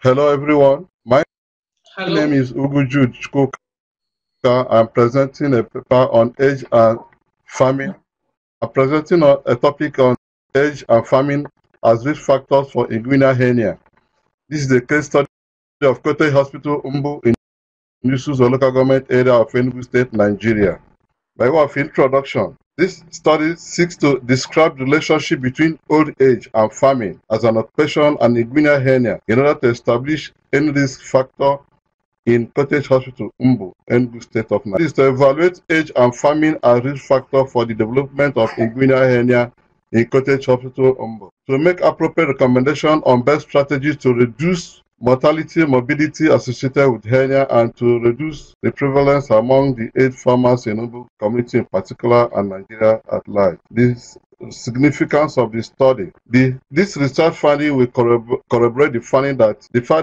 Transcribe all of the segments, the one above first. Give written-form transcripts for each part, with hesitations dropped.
Hello everyone, my name Hello. is Jude Chukwuka. I'm presenting a paper on age and famine. I'm presenting a topic on age and famine as risk factors for inguinal hernia. This is a case study of Cottage Hospital Umbu in Nusus local government area of Enugu State, Nigeria. By way of introduction, this study seeks to describe the relationship between old age and famine as an occupation and inguinal hernia in order to establish any risk factor in Cottage Hospital, Umbu, Enugu State of Nigeria. This is to evaluate age and famine as risk factor for the development of inguinal hernia in Cottage Hospital, Umbu. To make appropriate recommendation on best strategies to reduce mortality, morbidity associated with hernia and to reduce the prevalence among the aged farmers in Umbu community in particular and Nigeria at large. This significance of the study. This research finding will corroborate the fact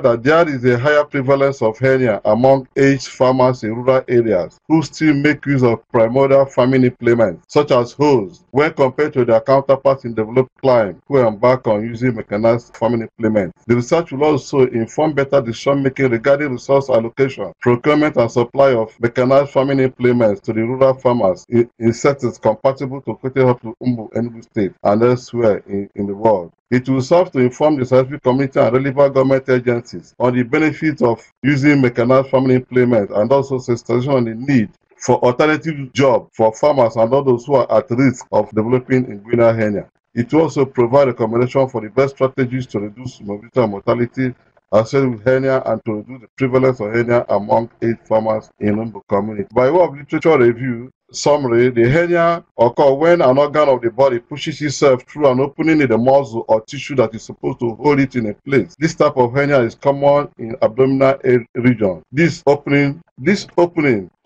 that there is a higher prevalence of hernia among aged farmers in rural areas who still make use of primordial farming implements such as hoes when compared to their counterparts in developed climes who embark on using mechanized farming implements. The research will also inform better decision making regarding resource allocation, procurement and supply of mechanized farming implements to the rural farmers in settings compatible to Umbu Enugu State and elsewhere in the world. It will serve to inform the scientific community and relevant government agencies on the benefits of using mechanized farming implements and also sensitization on the need for alternative jobs for farmers and all those who are at risk of developing inguinal hernia. It will also provide recommendation for the best strategies to reduce morbidity and mortality associated with hernia and to reduce the prevalence of hernia among aged farmers in Umbu community. By way of literature review, summary, the hernia occurs when an organ of the body pushes itself through an opening in the muscle or tissue that is supposed to hold it in a place. This type of hernia is common in abdominal region. This opening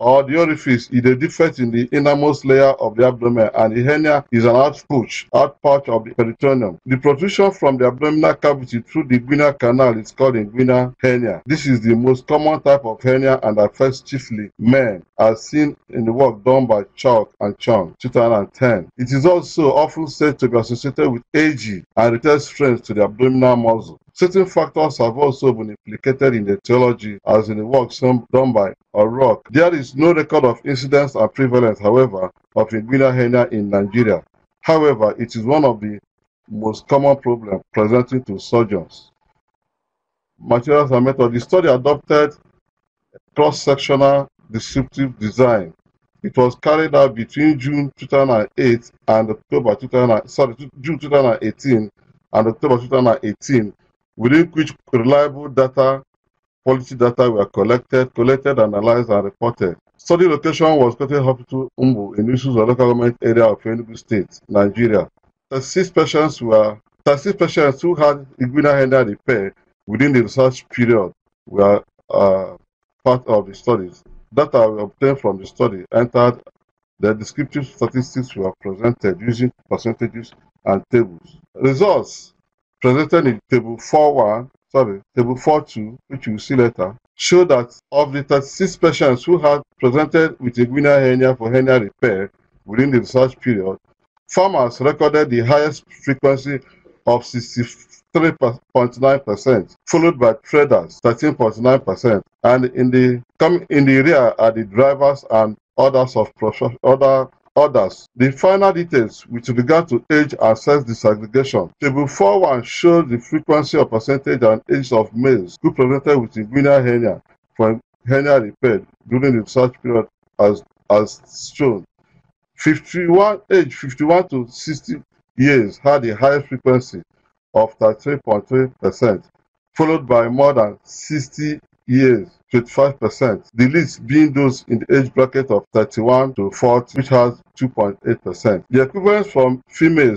or the orifice is a defect in the innermost layer of the abdomen, and the hernia is an outpouch of the peritoneum. The protrusion from the abdominal cavity through the inguinal canal is called inguinal hernia. This is the most common type of hernia and affects chiefly men, as seen in the work done by Chalk and Chung, 2010. It is also often said to be associated with aging and retained strength to the abdominal muscle. Certain factors have also been implicated in the etiology, as in the work done by O'Rourke. There is no record of incidence and prevalence, however, of inguinal hernia in Nigeria. However, it is one of the most common problems presenting to surgeons. Materials and methods. The study adopted cross-sectional descriptive design. It was carried out between June 2008 and June 2018 and October 2018, within which reliable quality data were collected, analyzed, and reported. Study location was Cottage Hospital Umbu in Nusus local government area of Enugu State, Nigeria. 36 patients who had inguinal hernia repair within the research period were part of the studies. Data we obtained from the study entered the descriptive statistics were presented using percentages and tables. Results presented in table 4.2, which you will see later, show that of the 36 patients who had presented with inguinal hernia for hernia repair within the research period, farmers recorded the highest frequency of 63.9%, followed by traders 13.9%, and in the rear are the drivers and others. The final details with regard to age and sex disaggregation. Table 4.1 shows the frequency of percentage and age of males who presented with inguinal hernia for hernia repair during the research period as shown. Age 51 to 60 years had the highest frequency of 33.3%, followed by more than 60 years, 25%, the least being those in the age bracket of 31 to 40, which has 2.8%. The equivalence from female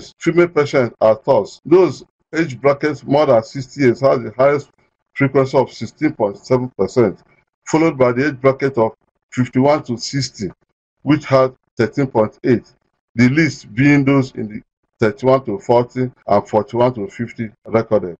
patients are thus: those age brackets more than 60 years has the highest frequency of 16.7%, followed by the age bracket of 51 to 60, which had 13.8%, the least being those in the 31 to 40 and 41 to 50 recorded.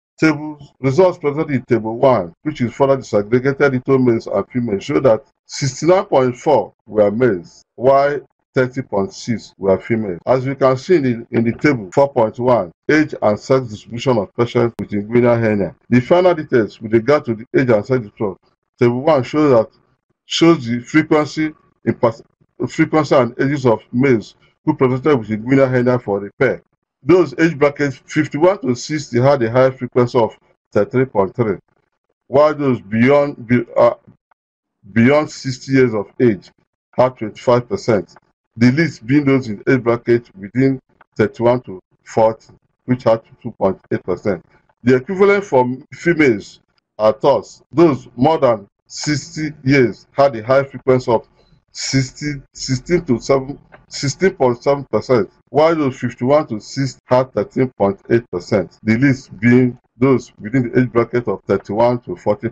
Results presented in table 1, which is further disaggregated into males and females, show that 69.4 were males, while 30.6 were females. As you can see in the table 4.1, age and sex distribution of patients with inguinal hernia. The final details with regard to the age and sex distribution. Table 1 shows the frequency and ages of males who presented with inguinal hernia for repair. Those age brackets 51 to 60 had a high frequency of 33.3, while those beyond 60 years of age had 25%. The least being those in age bracket within 31 to 40, which had 2.8%. The equivalent for females are thus those more than 60 years had a high frequency of 16.7%, while those 51 to 60 had 13.8%. The least being those within the age bracket of 31 to 40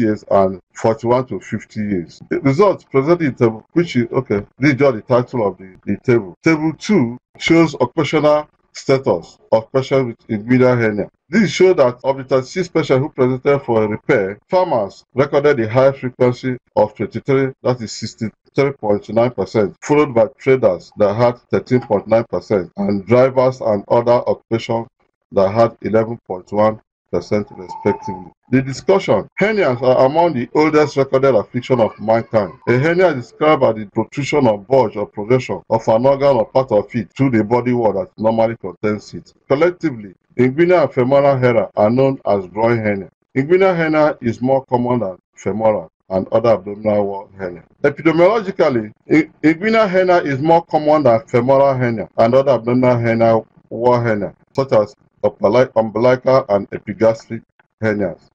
years and 41 to 50 years. The results presented in table, which is okay, this is just the title of the table. Table 2 shows occupational status of patients with inguinal hernia. This shows that of the 36 patients who presented for a repair, farmers recorded a high frequency of 23, that is 63.9%, followed by traders that had 13.9%, and drivers and other occupations that had 11.1% respectively. The discussion. Hernias are among the oldest recorded affliction of mankind. A hernia is described as the protrusion or bulge or projection of an organ or part of it through the body wall that normally contains it. Collectively, inguinal and femoral hernia are known as groin hernia. Inguinal hernia is more common than femoral and other abdominal wall hernia. Epidemiologically, inguinal hernia is more common than femoral hernia and other abdominal hernia wall hernia, such as umbilical and epigastric hernias.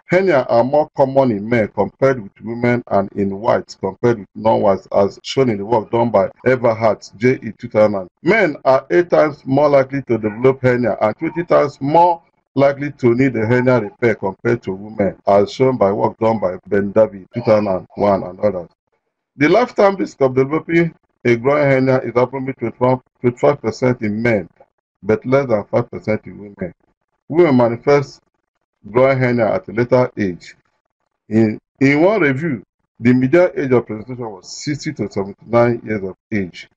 Hernia are more common in men compared with women and in whites compared with non-whites, as shown in the work done by Everhart, J.E. 2000. Men are 8 times more likely to develop hernia and 20 times more likely to need a hernia repair compared to women, as shown by work done by Ben Davy, 2001, and others. The lifetime risk of developing a groin hernia is approximately 25% in men, but less than 5% in women. Women manifest groin hernia at a later age. In one review, the median age of presentation was 60 to 79 years of age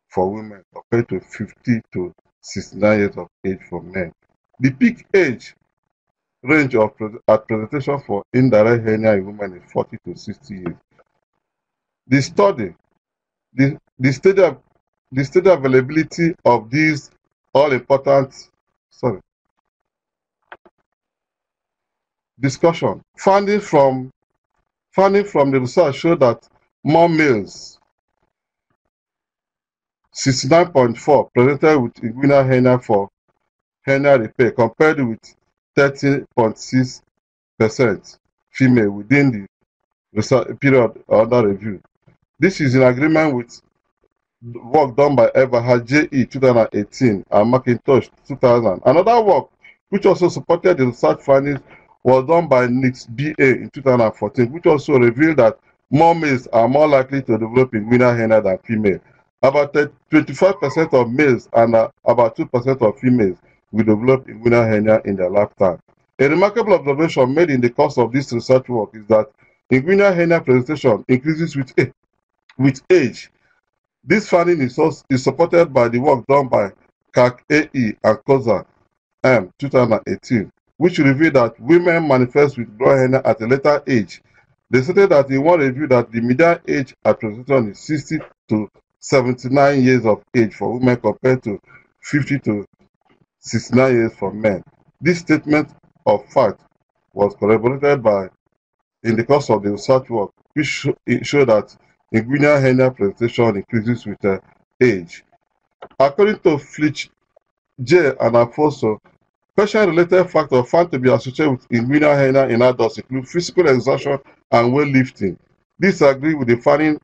for women compared to 50 to 69 years of age for men. The peak age range of at presentation for indirect hernia in women is 40 to 60 years. The study, the study availability of these all-important, discussion. Finding from the research showed that more males, 69.4, presented with inguinal hernia for hernia repair compared with 13.6% female within the research period under review. This is in agreement with work done by Everhart, J.E. 2018 and McIntosh 2000. Another work which also supported the research findings was done by Nix B.A. in 2014, which also revealed that more males are more likely to develop inguinal hernia than females. About 25% of males and about 2% of females will develop inguinal hernia in their lifetime. A remarkable observation made in the course of this research work is that inguinal hernia presentation increases with age. This finding is supported by the work done by CAC A.E. and Koza M. 2018, which revealed that women manifest with groin hernia at a later age. They stated that in one review that the median age at presentation is 60 to 79 years of age for women compared to 50 to 69 years for men. This statement of fact was corroborated by in the course of the research work, which showed that inguinal hernia presentation increases with age. According to Flitch, J. and Afoso, patient-related factors found to be associated with inguinal hernia in adults include physical exertion and weightlifting. This agrees with the finding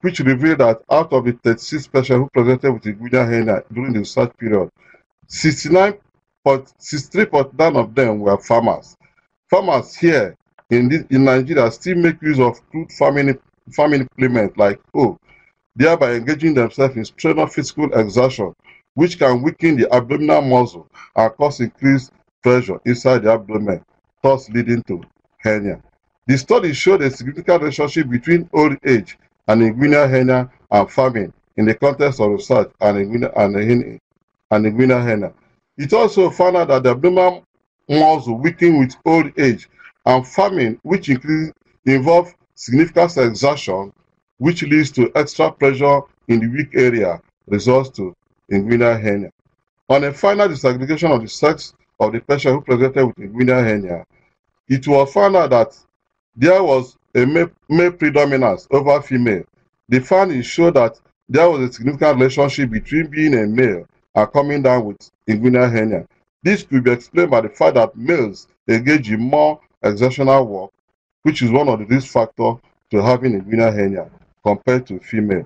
which revealed that out of the 36 patients who presented with inguinal hernia during the research period, 63.9% of them were farmers. Farmers here in Nigeria still make use of crude farming implements like hoe, thereby engaging themselves in strenuous physical exertion, which can weaken the abdominal muscle and cause increased pressure inside the abdomen, thus leading to hernia. The study showed a significant relationship between old age and inguinal hernia and farming in the context of research and inguinal hernia. It also found out that the abdominal muscle weaken with old age, and farming, which involve significant exertion, which leads to extra pressure in the weak area, results to inguinal hernia. On a final disaggregation of the sex of the patient who presented with inguinal hernia, it was found out that there was a male predominance over female. The findings showed that there was a significant relationship between being a male and coming down with inguinal hernia. This could be explained by the fact that males engage in more exertional work, which is one of the risk factors to having inguinal hernia compared to female.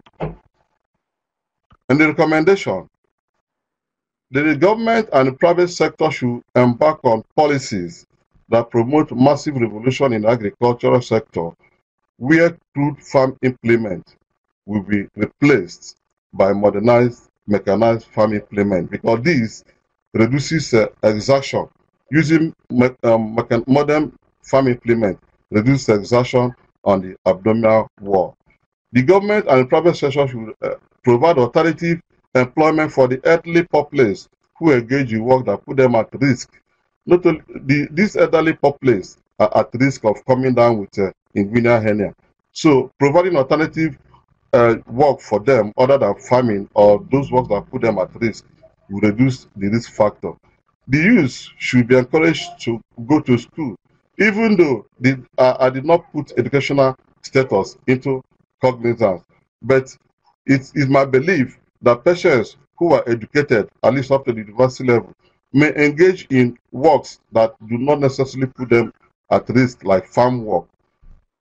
And the recommendation, the government and the private sector should embark on policies that promote massive revolution in the agricultural sector, where crude farm implement will be replaced by modernized mechanized farm implement, because this reduces exertion. Using modern farm implement reduces exertion on the abdominal wall. The government and the private sector should provide alternative employment for the elderly populace who engage in work that put them at risk. Not only these elderly populace are at risk of coming down with inguinal hernia. So providing alternative work for them other than farming or those works that put them at risk will reduce the risk factor. The youth should be encouraged to go to school, even though I did not put educational status into cognizance. But it is my belief that patients who are educated, at least up to the university level, may engage in works that do not necessarily put them at risk, like farm work,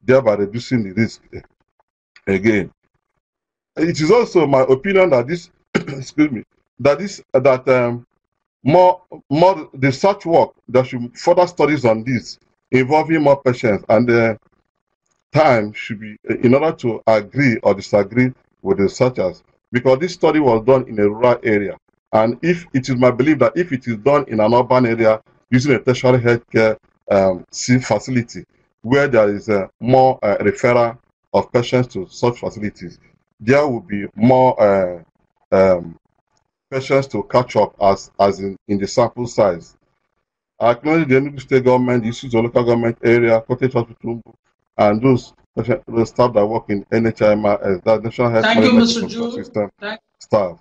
thereby reducing the risk again. It is also my opinion that this, excuse me, more research work, there should further studies on this involving more patients, and time should be in order to agree or disagree with the researchers, because this study was done in a rural area, and if it is my belief that if it is done in an urban area using a tertiary healthcare facility where there is more referral of patients to such facilities, there will be more patients to catch up as in the sample size. I acknowledge the Enugu State government, the issues of local government area, cottage hospital, and those staff that work in NHIMS, that National Health Management System staff.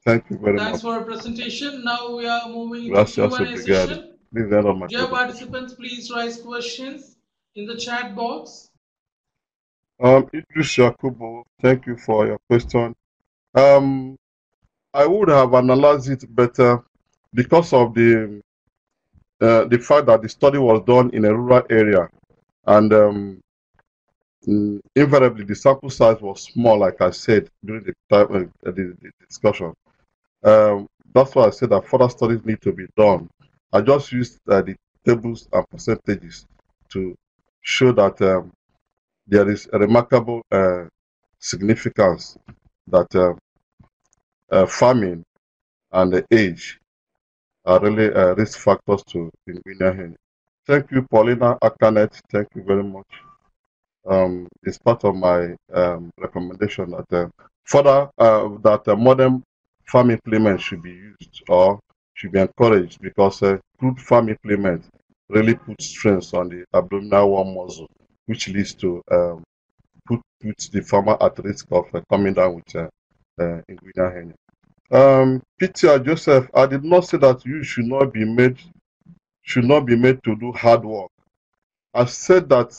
Thank you very much. Thanks for your presentation. Now we are moving to Q&A session. Dear participants, please raise questions in the chat box. Idris Yakubu, thank you for your question. I would have analyzed it better because of the fact that the study was done in a rural area, and invariably the sample size was small, like I said during the time the discussion. That's why I said that further studies need to be done. I just used the tables and percentages to show that there is a remarkable significance that farming and the age are really risk factors to inguinal hernia. Thank you, Paulina Akanet. Thank you very much. It's part of my recommendation that further that modern farm implements should be used or should be encouraged, because crude farm implements really put stress on the abdominal wall muscle, which leads to puts the farmer at risk of coming down with inguinal hernia. Peter Joseph, I did not say that you should not be made to do hard work. I said that,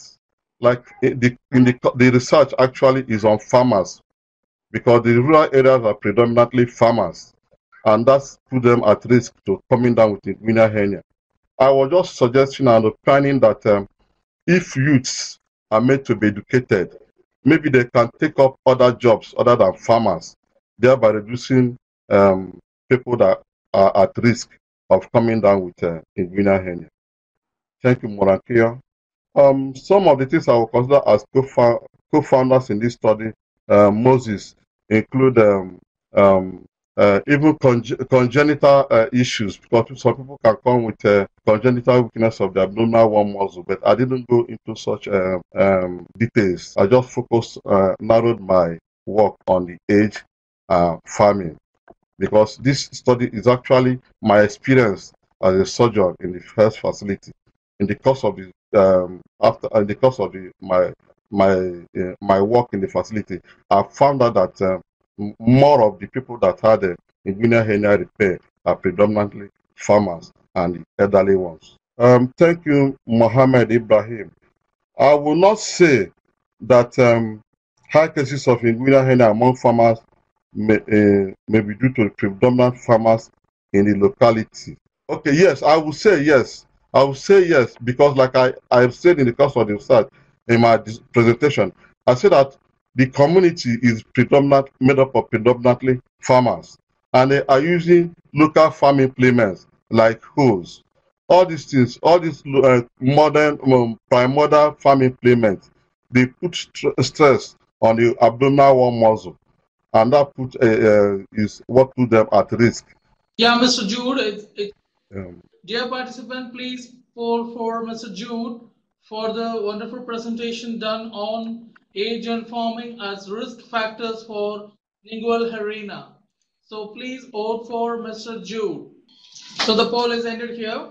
like the research actually is on farmers, because the rural areas are predominantly farmers, and that's put them at risk to coming down with inguinal hernia. I was just suggesting and planning that if youths are made to be educated, maybe they can take up other jobs other than farmers, thereby reducing people that are at risk of coming down with inguinal hernia. Thank you, Morankia. Some of the things I will consider as co-founders in this study, Moses, include even congenital issues, because some people can come with congenital weakness of the abdominal wall muscle, but I didn't go into such details. I just focused, narrowed my work on the age farming, because this study is actually my experience as a surgeon in the first facility. In the course of the my work in the facility, I found out that more of the people that had a inguinal hernia repair are predominantly farmers and the elderly ones. Thank you, Mohammed Ibrahim. I will not say that high cases of inguinal hernia among farmers may be due to predominant farmers in the locality. Okay, yes, I will say yes. I will say yes, because like I've said in the course of the research in my presentation, I said that the community is made up of predominantly farmers, and they are using local farm implements like hoes. All these things, all these modern primordial farm implements, they put stress on the abdominal wall muscle, and that is what put them at risk. Yeah, Mr. Jude, dear participant, please poll for Mr. Jude for the wonderful presentation done on age and farming as risk factors for lingual hernia. So please vote for Mr. Jude. So the poll is ended here.